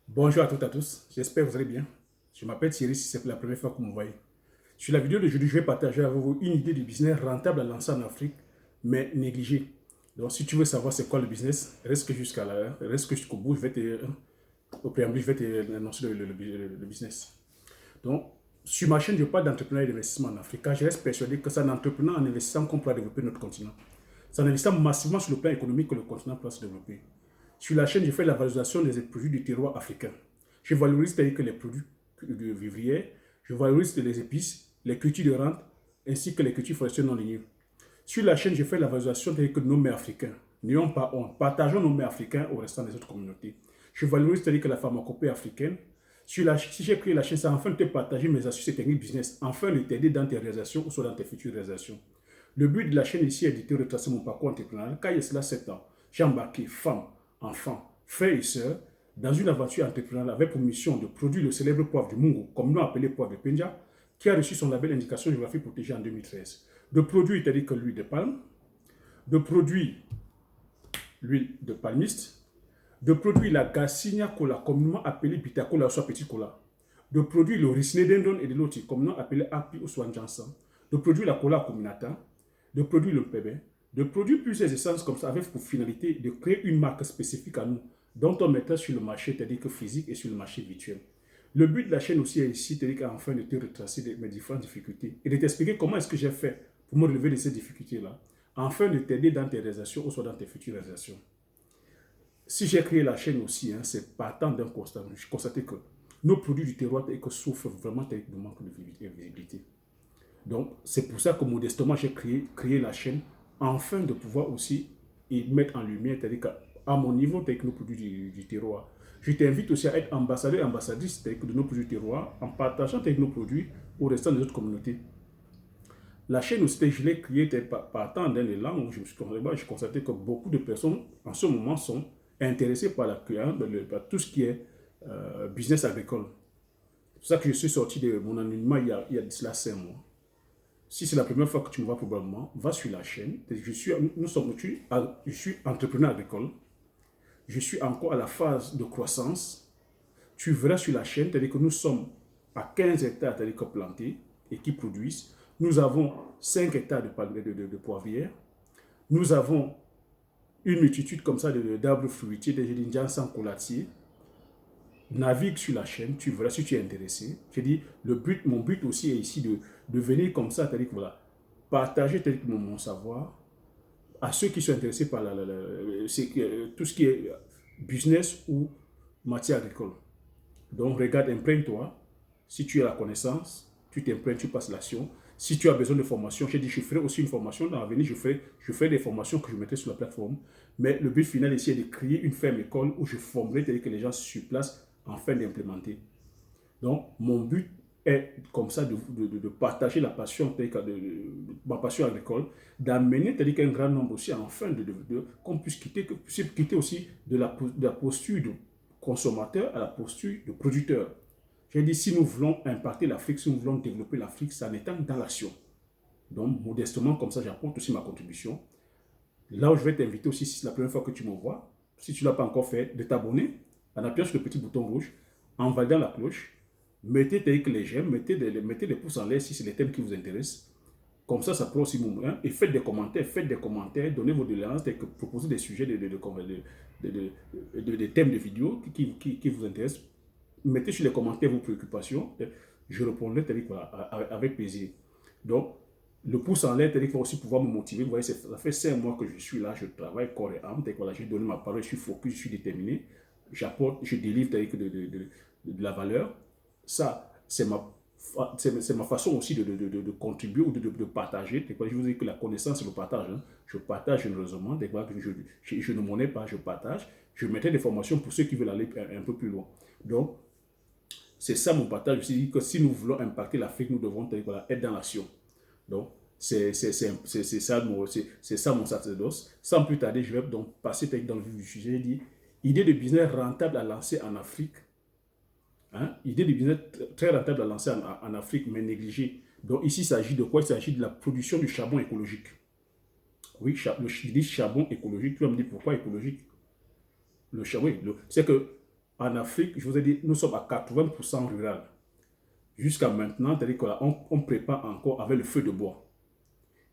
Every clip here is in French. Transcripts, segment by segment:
Bonjour à toutes et à tous, j'espère que vous allez bien. Je m'appelle Thierry, si c'est la première fois que vous me voyez. Sur la vidéo d'aujourd'hui, je vais partager avec vous une idée de business rentable à lancer en Afrique, mais négligée. Donc, si tu veux savoir c'est quoi le business, reste jusqu'au bout, au préambule, je vais te annoncer le business. Donc, sur ma chaîne, je parle d'entrepreneuriat et d'investissement en Afrique, car je reste persuadé que c'est en entreprenant, en investissant qu'on pourra développer notre continent. C'est en investissant massivement sur le plan économique que le continent pourra se développer. Sur la chaîne, je fais la valorisation des produits du terroir africain. Je valorise c'est-à-dire que les produits de vivrières, je valorise les épices, les cultures de rente, ainsi que les cultures forestières non ligneuses. Sur la chaîne, je fais la valorisation c'est-à-dire que de nos mets africains. N'ayons pas honte. Partageons nos mets africains au restant des autres communautés. Je valorise c'est-à-dire que la pharmacopée africaine. Si j'ai créé la chaîne, c'est afin de te partager mes astuces et techniques business, afin de t'aider dans tes réalisations ou soit dans tes futures réalisations. Le but de la chaîne ici est de te retracer mon parcours entrepreneurial. Car il y a cela 7 ans, j'ai embarqué femmes, enfants, frères et sœurs dans une aventure entrepreneuriale avec pour mission de produire le célèbre poivre du Mungo, communément appelé poivre de Penja, qui a reçu son label indication géographique protégée en 2013. De produire, c'est-à-dire que l'huile de palme, de produire l'huile de palmiste, de produire la Garcinia cola, communément appelée Bita cola ou soit petit cola, de produire le Riesling d'Endon et de l'autre, communément appelé Api ou soit Janssen, de produire la cola communata, de produire le pébé, de produire plusieurs essences comme ça avec pour finalité de créer une marque spécifique à nous, dont on mettra sur le marché, c'est-à-dire que physique et sur le marché virtuel. Le but de la chaîne aussi est ici, c'est-à-dire qu'enfin de te retracer mes différentes difficultés et de t'expliquer comment est-ce que j'ai fait pour me relever de ces difficultés-là, afin de t'aider dans tes réalisations ou soit dans tes futures réalisations. Si j'ai créé la chaîne aussi, c'est partant d'un constat. Je constatais que nos produits du terroir souffrent vraiment de manque de visibilité. Donc, c'est pour ça que modestement, j'ai créé la chaîne afin de pouvoir aussi mettre en lumière, c'est-à-dire qu'à mon niveau, avec nos produits du terroir. Je t'invite aussi à être ambassadeur et ambassadrice de nos produits du terroir en partageant avec nos produits au restant des autres communautés. La chaîne aussi, je l'ai créée partant d'un élan où je constatais que beaucoup de personnes en ce moment sont intéressées par tout ce qui est business agricole. C'est pour ça que je suis sorti de mon anonymat il y a de cela 5 mois. Si c'est la première fois que tu me vois probablement, va sur la chaîne. Je suis entrepreneur agricole. Je suis encore à la phase de croissance. Tu verras sur la chaîne, c'est-à-dire que nous sommes à 15 hectares plantés et qui produisent. Nous avons 5 hectares de poivrières. Nous avons une multitude comme ça d'arbres fruitiers, des sans colatiers. Navigue sur la chaîne, tu verras si tu es intéressé. Je dis, mon but aussi est ici de venir comme ça, c'est-à-dire que voilà, partager mon savoir à ceux qui sont intéressés par tout ce qui est business ou matière agricole. Donc, regarde, imprègne-toi. Si tu as la connaissance, tu t'imprègnes, tu passes l'action. Si tu as besoin de formation, j'ai dit, je ferai aussi une formation. Dans l'avenir, je ferai des formations que je mettrai sur la plateforme. Mais le but final ici est de créer une ferme école où je formerai, c'est-à-dire que les gens sur place afin d'implémenter. Donc, mon but est comme ça de partager la passion, ma passion agricole, d'amener un grand nombre aussi afin qu'on puisse quitter aussi de la posture de consommateur à la posture de producteur. J'ai dit, si nous voulons impacter l'Afrique, si nous voulons développer l'Afrique, ça en étant dans l'action. Donc, modestement, comme ça, j'apporte aussi ma contribution. Là où je vais t'inviter aussi, si c'est la première fois que tu me vois, si tu ne l'as pas encore fait, de t'abonner en appuyant sur le petit bouton rouge, en validant la cloche, mettez les j'aime, mettez des pouces en l'air si c'est les thèmes qui vous intéressent. Comme ça pourra aussi vous et faites des commentaires, donnez vos doléances, proposez des sujets, des thèmes de vidéos qui vous intéressent. Mettez sur les commentaires vos préoccupations, je répondrai avec plaisir. Donc, le pouce en l'air, c'est-à-dire qu'il va aussi pouvoir me motiver. Vous voyez, ça fait 5 mois que je suis là, je travaille corps et âme. Voilà, j'ai donné ma parole, je suis focus, je suis déterminé. J'apporte, je délivre de la valeur. Ça, c'est ma façon aussi de contribuer ou de partager. Je vous dis que la connaissance, c'est le partage. Je partage généreusement. Je ne monnaie pas, je partage. Je mettrai des formations pour ceux qui veulent aller un peu plus loin. Donc, c'est ça mon partage. Je dis que si nous voulons impacter l'Afrique, nous devons être dans l'action. Donc, c'est ça mon sacerdoce. Sans plus tarder, je vais donc passer dans le vif du sujet. Je dis, idée de business rentable à lancer en Afrique. Idée de business très rentable à lancer en Afrique, mais négligée. Donc ici, il s'agit de quoi? Il s'agit de la production du charbon écologique. Oui, je dis charbon écologique. Tu vas me dire pourquoi écologique? Le charbon, c'est que en Afrique, je vous ai dit, nous sommes à 80% rural. Jusqu'à maintenant, c'est-à-dire qu'on prépare encore avec le feu de bois.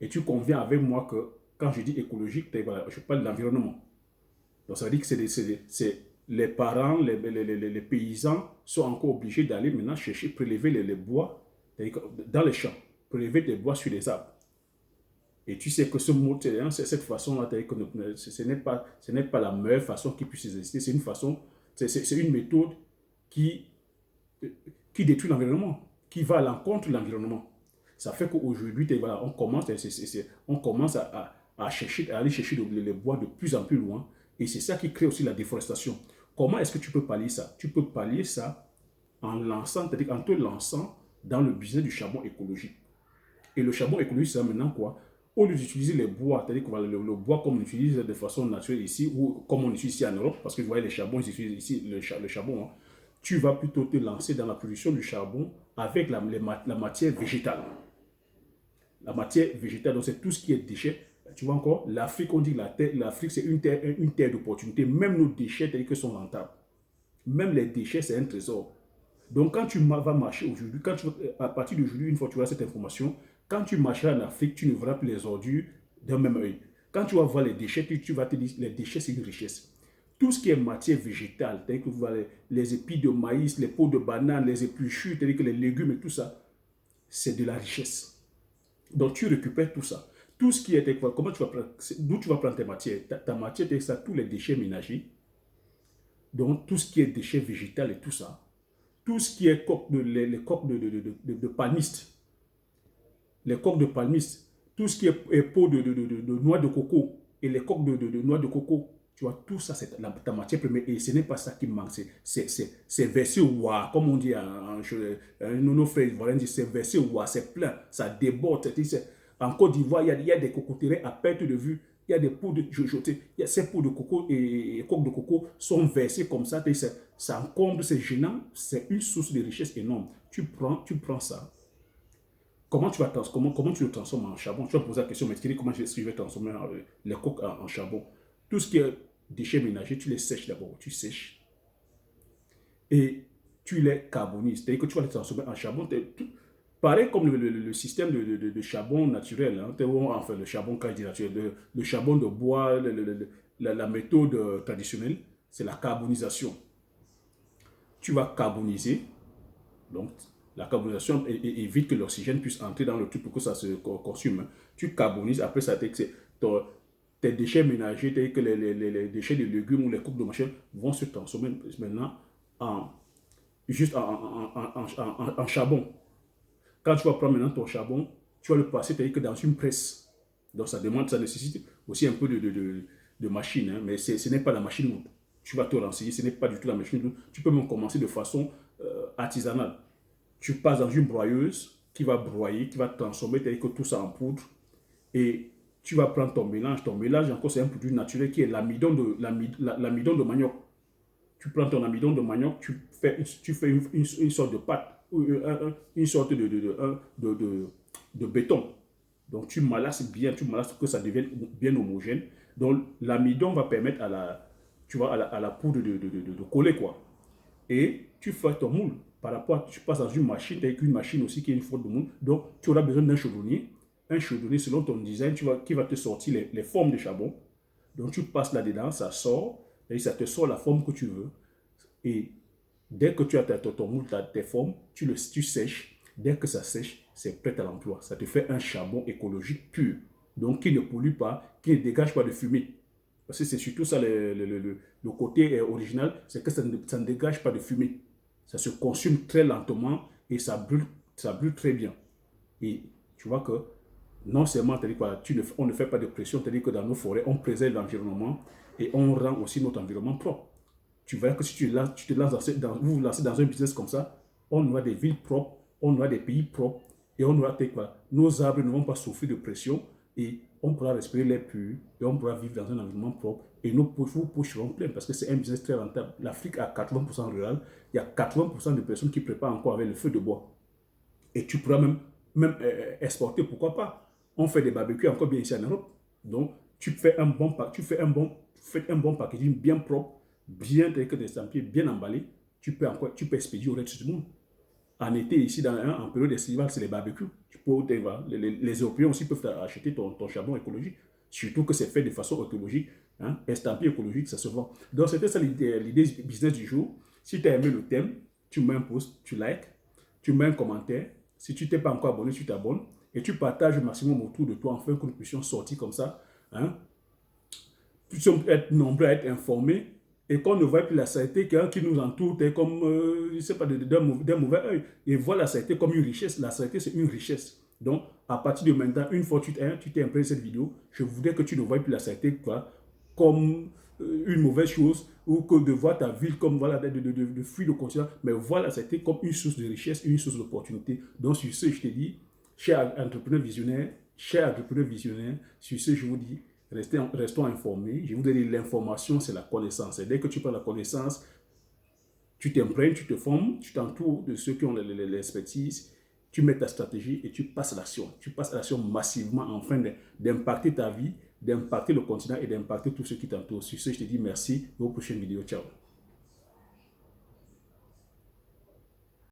Et tu conviens avec moi que quand je dis écologique, voilà, je parle de l'environnement. Donc ça veut dire que les parents, les paysans sont encore obligés d'aller maintenant chercher, prélever les bois dans les champs, prélever des bois sur les arbres. Et tu sais que ce mode, cette façon-là, ce n'est pas la meilleure façon qui puisse exister. C'est une façon, c'est une méthode qui, qui détruit l'environnement, qui va à l'encontre de l'environnement. Ça fait qu'aujourd'hui, voilà, on commence à chercher, à aller chercher les bois de plus en plus loin. Et c'est ça qui crée aussi la déforestation. Comment est-ce que tu peux pallier ça? Tu peux pallier ça en te lançant dans le business du charbon écologique. Et le charbon écologique, c'est maintenant quoi? Au lieu d'utiliser les bois, c'est-à-dire que le bois comme on utilise de façon naturelle ici, ou comme on utilise ici en Europe, parce que vous voyez les charbons, ils utilisent ici le charbon, hein, tu vas plutôt te lancer dans la production du charbon avec la matière végétale. La matière végétale, donc c'est tout ce qui est déchets. Tu vois encore, l'Afrique, on dit que l'Afrique c'est une terre d'opportunité. Même nos déchets, tels que sont rentables. Même les déchets, c'est un trésor. Donc quand tu vas marcher aujourd'hui, à partir d'aujourd'hui, une fois que tu as cette information, quand tu marcheras en Afrique, tu ne verras plus les ordures d'un même œil. Quand tu vas voir les déchets, tu vas te dire les déchets, c'est une richesse. Tout ce qui est matière végétale, tel que vous voyez les épis de maïs, les peaux de banane, les épluchures, tel que les légumes et tout ça, c'est de la richesse. Donc tu récupères tout ça. Tout ce qui est, d'où tu vas prendre tes matières? Ta matière, c'est ça, tous les déchets ménagers. Donc tout ce qui est déchets végétaux et tout ça. Tout ce qui est les coques de palmistes, les coques de palmistes, tout ce qui est peau de noix de coco et les coques de noix de coco, tu vois, tout ça, c'est ta matière première. Et ce n'est pas ça qui manque. C'est versé au wa, comme on dit nos frères ivoiriens disent, c'est versé au wa, c'est plein, ça déborde. En Côte d'Ivoire, il y a des cocoteraies à perte de vue. Il y a des pots de jetés. Ces pots de coco et coques de coco sont versés comme ça. Ça encombre, c'est gênant. C'est une source de richesse énorme. Tu prends ça. Comment tu le transformes en charbon? Tu vas me poser la question, mais comment est-ce que je vais transformer les coques en charbon? Tout ce qui est déchets ménagers, tu les sèches d'abord. Tu sèches. Et tu les carbonises. C'est-à-dire que tu vas les transformer en charbon. Pareil comme le système de charbon naturel, hein, enfin le charbon naturel, le charbon de bois, la méthode traditionnelle, c'est la carbonisation. Tu vas carboniser, donc la carbonisation évite que l'oxygène puisse entrer dans le truc pour que ça se consume. Tu carbonises, après ça, tes déchets ménagers, tels que les déchets de légumes ou les coupes de machin, vont se transformer maintenant juste en charbon. Quand tu vas prendre maintenant ton charbon, tu vas le passer que dans une presse. Donc ça nécessite aussi un peu de machine, hein, mais ce n'est pas la machine lourde. Tu vas te renseigner, ce n'est pas du tout la machine lourde. Tu peux même commencer de façon artisanale. Tu passes dans une broyeuse qui va broyer, qui va transformer que tout ça en poudre. Et tu vas prendre ton mélange. Ton mélange, encore, c'est un produit naturel qui est l'amidon de manioc. Tu prends ton amidon de manioc, tu fais une sorte de pâte, une sorte de béton. Donc tu malasses bien, pour que ça devienne bien homogène. Donc l'amidon va permettre à la poudre de coller quoi. Et tu fais ton moule. Par rapport tu passes dans une machine, avec une machine aussi qui est une faute de moule. Donc tu auras besoin d'un chaudronnier. Un chaudronnier selon ton design qui va te sortir les formes de charbon. Donc tu passes là-dedans, ça sort. Et ça te sort la forme que tu veux. Et dès que tu as ton moule, tes formes, tu sèches. Dès que ça sèche, c'est prêt à l'emploi. Ça te fait un charbon écologique pur. Donc qui ne pollue pas, qui ne dégage pas de fumée. Parce que c'est surtout ça le côté original, c'est que ça ne dégage pas de fumée. Ça se consume très lentement et ça brûle très bien. Et tu vois que non seulement on ne fait pas de pression, c'est-à-dire que dans nos forêts, on préserve l'environnement et on rend aussi notre environnement propre. Tu verras que si vous vous lancez dans un business comme ça, on aura des villes propres, on aura des pays propres et on aura nos arbres ne vont pas souffrir de pression et on pourra respirer l'air pur et on pourra vivre dans un environnement propre et nos poches seront pleines parce que c'est un business très rentable. L'Afrique a 80% rural, il y a 80% de personnes qui préparent encore avec le feu de bois. Et tu pourras même exporter, pourquoi pas. On fait des barbecues encore bien ici en Europe. Donc, tu fais un bon packaging bien propre. bien estampillé, bien emballé, tu peux expédier au reste du monde. En été, ici, en période estivale, c'est les barbecues. Les Européens aussi peuvent acheter ton charbon écologique. Surtout que c'est fait de façon écologique, hein, estampillé écologique, ça se vend. Donc, c'était ça l'idée business du jour. Si tu as aimé le thème, tu mets un post, tu likes, tu mets un commentaire. Si tu t'es pas encore abonné, tu t'abonnes. Et tu partages au maximum autour de toi, afin que nous puissions sortir comme ça. Hein, puissions être nombreux à être informés et qu'on ne voit plus la saleté qui nous entoure comme, je ne sais pas, d'un mauvais œil. Et voit la saleté comme une richesse. La saleté, c'est une richesse. Donc, à partir de maintenant, une fois que tu t'es imprégné cette vidéo, je voudrais que tu ne voies plus la saleté comme une mauvaise chose ou que de voir ta ville comme voilà, de fuir le continent, mais voir la saleté comme une source de richesse, une source d'opportunité. Donc, sur ce, je te dis, cher entrepreneur visionnaire, sur ce, je vous dis, restons informés. Je vous dis, l'information, c'est la connaissance. Et dès que tu prends la connaissance, tu t'imprègnes, tu te formes, tu t'entoures de ceux qui ont l'expertise, tu mets ta stratégie et tu passes à l'action. Tu passes à l'action massivement afin d'impacter ta vie, d'impacter le continent et d'impacter tous ceux qui t'entourent. Sur ce, je te dis merci et aux prochaines vidéos. Ciao.